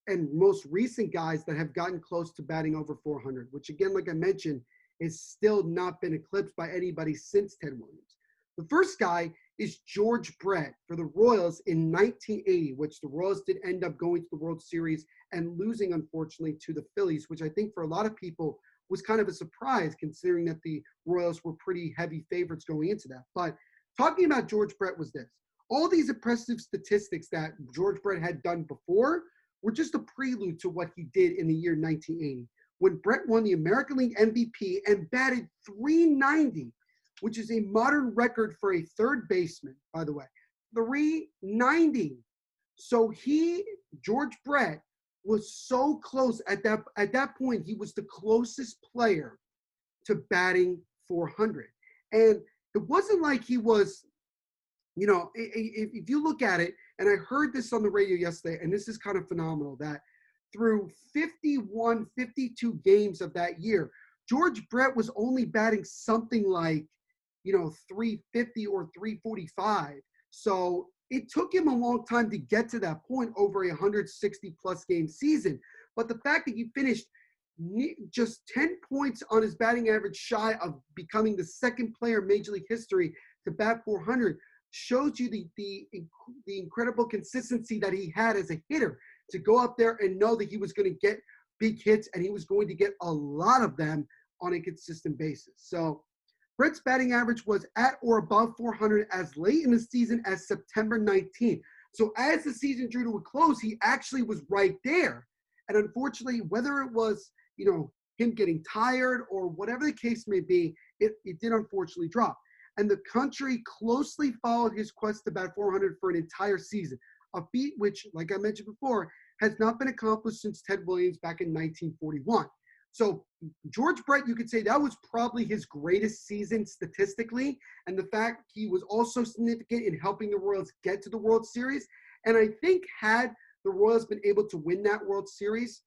and most recent guys that have gotten close to batting over 400, which again, like I mentioned, has still not been eclipsed by anybody since Ted Williams. The first guy is George Brett for the Royals in 1980, which the Royals did end up going to the World Series and losing, unfortunately, to the Phillies, which I think for a lot of people was kind of a surprise considering that the Royals were pretty heavy favorites going into that. But talking about George Brett was this. All these impressive statistics that George Brett had done before were just a prelude to what he did in the year 1980, when Brett won the American League MVP and batted .390, which is a modern record for a third baseman, by the way. .390. So George Brett, was so close at that point. He was the closest player to batting 400. And it wasn't like he was, you know, if you look at it, and I heard this on the radio yesterday, and this is kind of phenomenal, that through 51, 52 games of that year, George Brett was only batting something like, you know, 350 or 345. So it took him a long time to get to that point over a 160-plus game season. But the fact that he finished just 10 points on his batting average shy of becoming the second player in Major League history to bat 400 shows you the incredible consistency that he had as a hitter to go up there and know that he was going to get big hits and he was going to get a lot of them on a consistent basis. So Brett's batting average was at or above 400 as late in the season as September 19th. So as the season drew to a close, he actually was right there. And unfortunately, whether it was, you know, him getting tired or whatever the case may be, it did unfortunately drop. And the country closely followed his quest to bat 400 for an entire season, a feat which, like I mentioned before, has not been accomplished since Ted Williams back in 1941. So George Brett, you could say that was probably his greatest season statistically, and the fact he was also significant in helping the Royals get to the World Series. And I think had the Royals been able to win that World Series,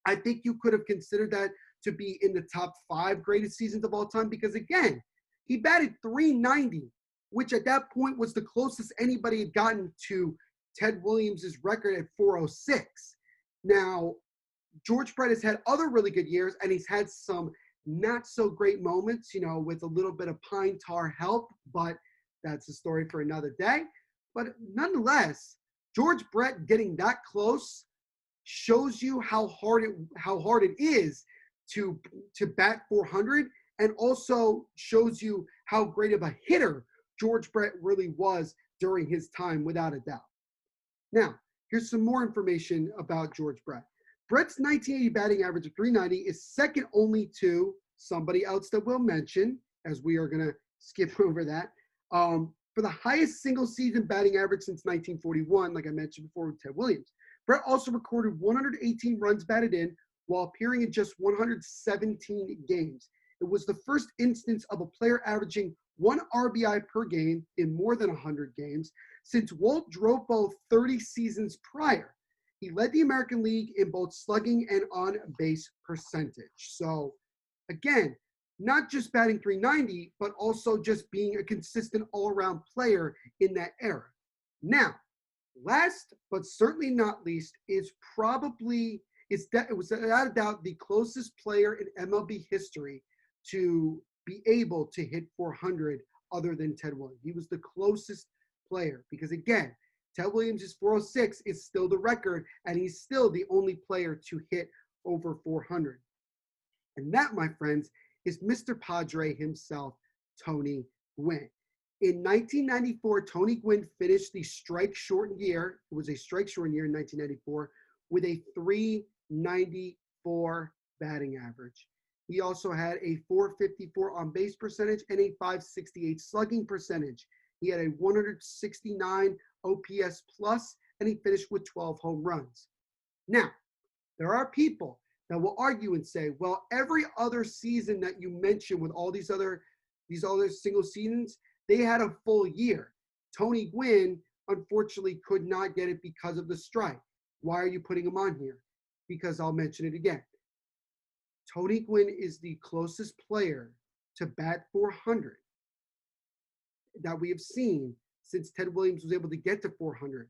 I think you could have considered that to be in the top 5 greatest seasons of all time, because again, he batted .390, which at that point was the closest anybody had gotten to Ted Williams' record at .406. Now, George Brett has had other really good years, and he's had some not so great moments, you know, with a little bit of pine tar help, but that's a story for another day. But nonetheless, George Brett getting that close shows you how hard it is to bat 400, and also shows you how great of a hitter George Brett really was during his time, without a doubt. Now, here's some more information about George Brett. Brett's 1980 batting average of .390 is second only to somebody else that we'll mention, as we are going to skip over that, for the highest single season batting average since 1941, like I mentioned before with Ted Williams. Brett also recorded 118 runs batted in while appearing in just 117 games. It was the first instance of a player averaging 1 RBI per game in more than 100 games since Walt Dropo 30 seasons prior. He led the American League in both slugging and on-base percentage. So, again, not just batting .390, but also just being a consistent all-around player in that era. Now, last but certainly not least is it was without a doubt the closest player in MLB history to be able to hit 400 other than Ted Williams. He was the closest player because, again, Ted Williams' .406 is still the record, and he's still the only player to hit over 400. And that, my friends, is Mr. Padre himself, Tony Gwynn. In 1994, Tony Gwynn finished the strike-shortened year. It was a strike-shortened year in 1994 with a 394 batting average. He also had a 454 on base percentage and a 568 slugging percentage. He had a 169 OPS plus, and he finished with 12 home runs. Now, there are people that will argue and say, well, every other season that you mentioned with all these other single seasons, they had a full year. Tony Gwynn, unfortunately, could not get it because of the strike. Why are you putting him on here? Because I'll mention it again. Tony Gwynn is the closest player to bat 400 that we have seen since Ted Williams was able to get to 400.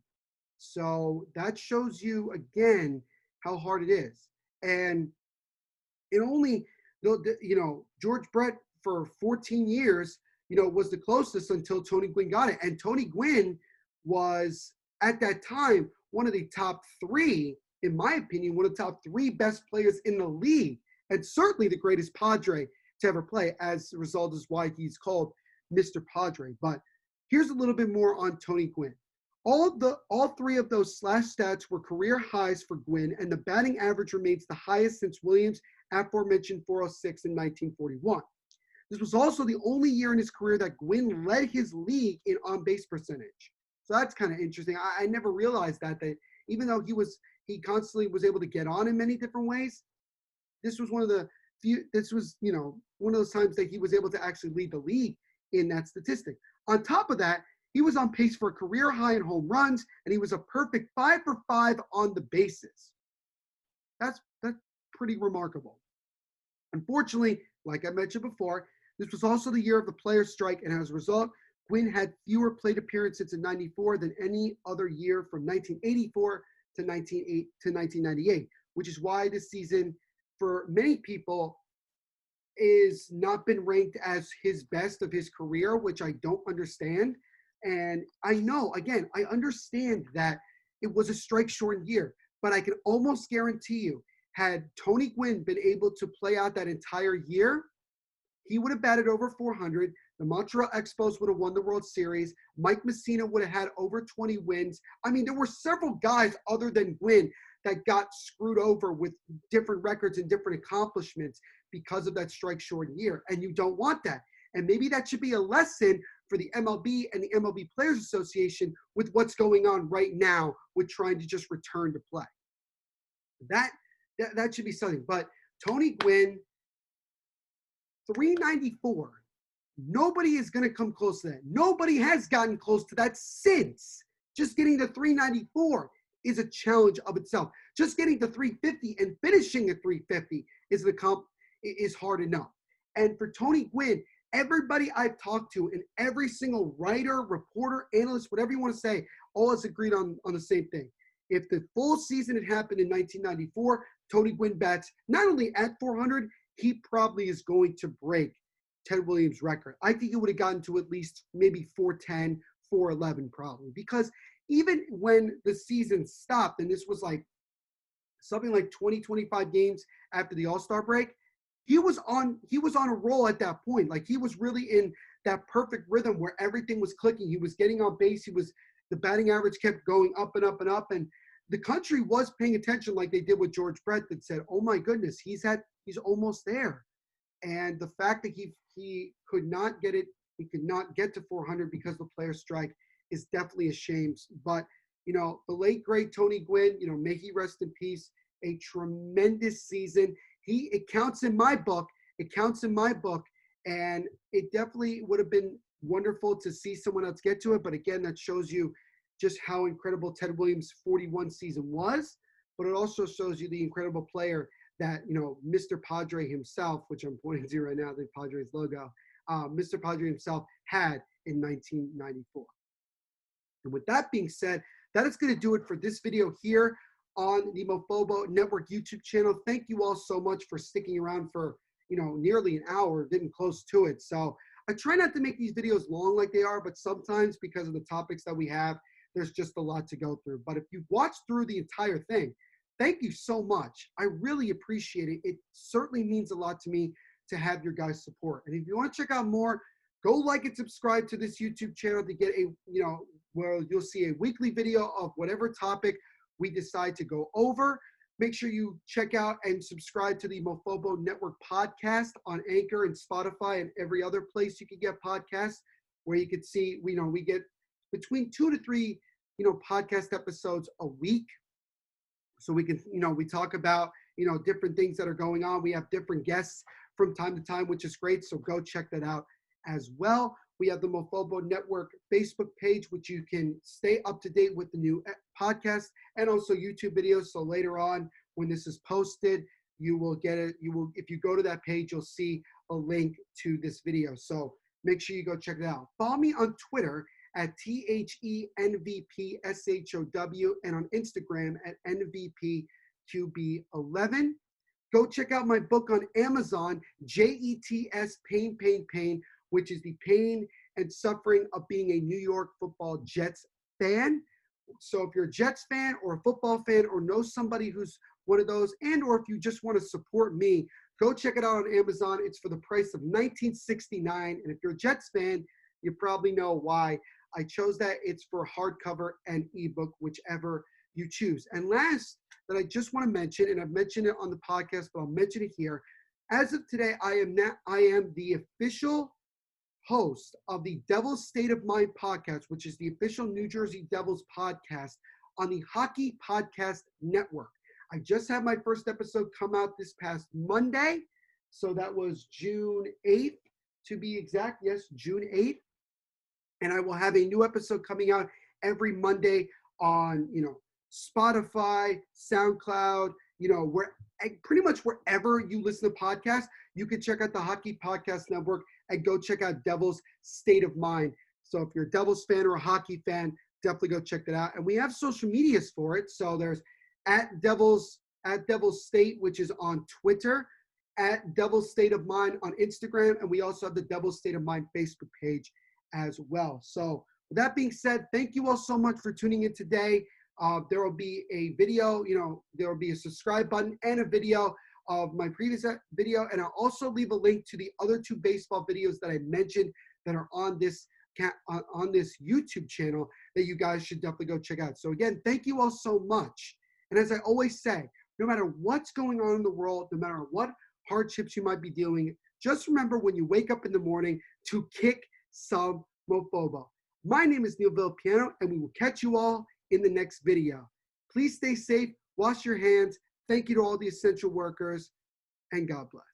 So that shows you, again, how hard it is. And it only, George Brett for 14 years, was the closest until Tony Gwynn got it. And Tony Gwynn was, at that time, one of the top three, in my opinion, one of the top three best players in the league, and certainly the greatest Padre to ever play. As a result, is why he's called Mr. Padre. But here's a little bit more on Tony Gwynn. All three of those slash stats were career highs for Gwynn, and the batting average remains the highest since Williams' aforementioned 406 in 1941. This was also the only year in his career that Gwynn led his league in on-base percentage. So that's kind of interesting. I never realized that even though he constantly was able to get on in many different ways, this was one of the few, one of those times that he was able to actually lead the league in that statistic. On top of that, he was on pace for a career high in home runs, and he was a perfect 5 for 5 on the bases. That's pretty remarkable. Unfortunately, like I mentioned before, this was also the year of the players' strike, and as a result, Gwynn had fewer plate appearances in 94 than any other year from 1984 to 1998, which is why this season, for many people, is not been ranked as his best of his career, which I don't understand. And I know, again, I understand that it was a strike-shortened year, but I can almost guarantee you, had Tony Gwynn been able to play out that entire year, he would have batted over 400. The Montreal Expos would have won the World Series. Mike Mussina would have had over 20 wins. I mean, there were several guys other than Gwynn that got screwed over with different records and different accomplishments because of that strike-shortened year, and you don't want that. And maybe that should be a lesson for the MLB and the MLB Players Association with what's going on right now with trying to just return to play. That should be something. But Tony Gwynn, 394. Nobody is going to come close to that. Nobody has gotten close to that since. Just getting to 394 is a challenge of itself. Just getting to 350 and finishing at 350 is hard enough. And for Tony Gwynn, everybody I've talked to and every single writer, reporter, analyst, whatever you want to say, all has agreed on the same thing. If the full season had happened in 1994, Tony Gwynn bats not only at 400, he probably is going to break Ted Williams' record. I think he would have gotten to at least maybe 410, 411 probably. Because even when the season stopped, and this was like something like 20, 25 games after the All-Star break, he was on a roll at that point. Like, he was really in that perfect rhythm where everything was clicking. He was getting on base. The batting average kept going up and up and up. And the country was paying attention, like they did with George Brett, that said, oh my goodness, he's almost there. And the fact that he could not get it, he could not get to 400 because of the players' strike is definitely a shame. But, the late, great Tony Gwynn, may he rest in peace, a tremendous season. It counts in my book. And it definitely would have been wonderful to see someone else get to it. But again, that shows you just how incredible Ted Williams' 41 season was. But it also shows you the incredible player that, Mr. Padre himself, which I'm pointing to right now, the Padres logo, Mr. Padre himself had in 1994. And with that being said, that is going to do it for this video here on the Mofobo Network YouTube channel. Thank you all so much for sticking around for, nearly an hour, getting close to it. So I try not to make these videos long like they are, but sometimes because of the topics that we have, there's just a lot to go through. But if you've watched through the entire thing, thank you so much. I really appreciate it. It certainly means a lot to me to have your guys' support. And if you want to check out more Go like and subscribe to this YouTube channel to get a, where you'll see a weekly video of whatever topic we decide to go over. Make sure you check out and subscribe to the Mofobo Network podcast on Anchor and Spotify and every other place you can get podcasts, where you can see, we get between 2 to 3, podcast episodes a week. So we can, we talk about, different things that are going on. We have different guests from time to time, which is great. So go check that out as well. We have the Mofobo Network Facebook page, which you can stay up to date with the new podcast and also YouTube videos. So later on, when this is posted, you will get it. If you go to that page, you'll see a link to this video. So make sure you go check it out. Follow me on Twitter at THENVPSHOW and on Instagram at NVPQB11. Go check out my book on Amazon, JETS Pain, Pain, Pain, which is the pain and suffering of being a New York Football Jets fan. So if you're a Jets fan or a football fan or know somebody who's one of those, and or if you just want to support me, go check it out on Amazon. It's for the price of $19.69. And if you're a Jets fan, you probably know why I chose that. It's for hardcover and ebook, whichever you choose. And last that I just want to mention, and I've mentioned it on the podcast, but I'll mention it here. As of today, I am the official host of the Devil's State of Mind podcast, which is the official New Jersey Devils podcast on the Hockey Podcast Network. I just had my first episode come out this past Monday. So that was June 8th, to be exact. Yes, June 8th. And I will have a new episode coming out every Monday on, Spotify, SoundCloud, pretty much wherever you listen to podcasts, you can check out the Hockey Podcast Network and go check out Devil's State of Mind. So if you're a Devils fan or a hockey fan, definitely go check that out. And we have social medias for it. So there's at Devil's State, which is on Twitter, at Devil's State of Mind on Instagram, and we also have the Devil's State of Mind Facebook page as well. So with that being said, thank you all so much for tuning in today. There will be a video, there will be a subscribe button and a video of my previous video. And I'll also leave a link to the other 2 baseball videos that I mentioned that are on this YouTube channel that you guys should definitely go check out. So again, thank you all so much. And as I always say, no matter what's going on in the world, no matter what hardships you might be dealing with, just remember when you wake up in the morning to kick some Mofobo. My name is Neil Villapiano, and we will catch you all in the next video. Please stay safe, wash your hands. Thank you to all the essential workers, and God bless.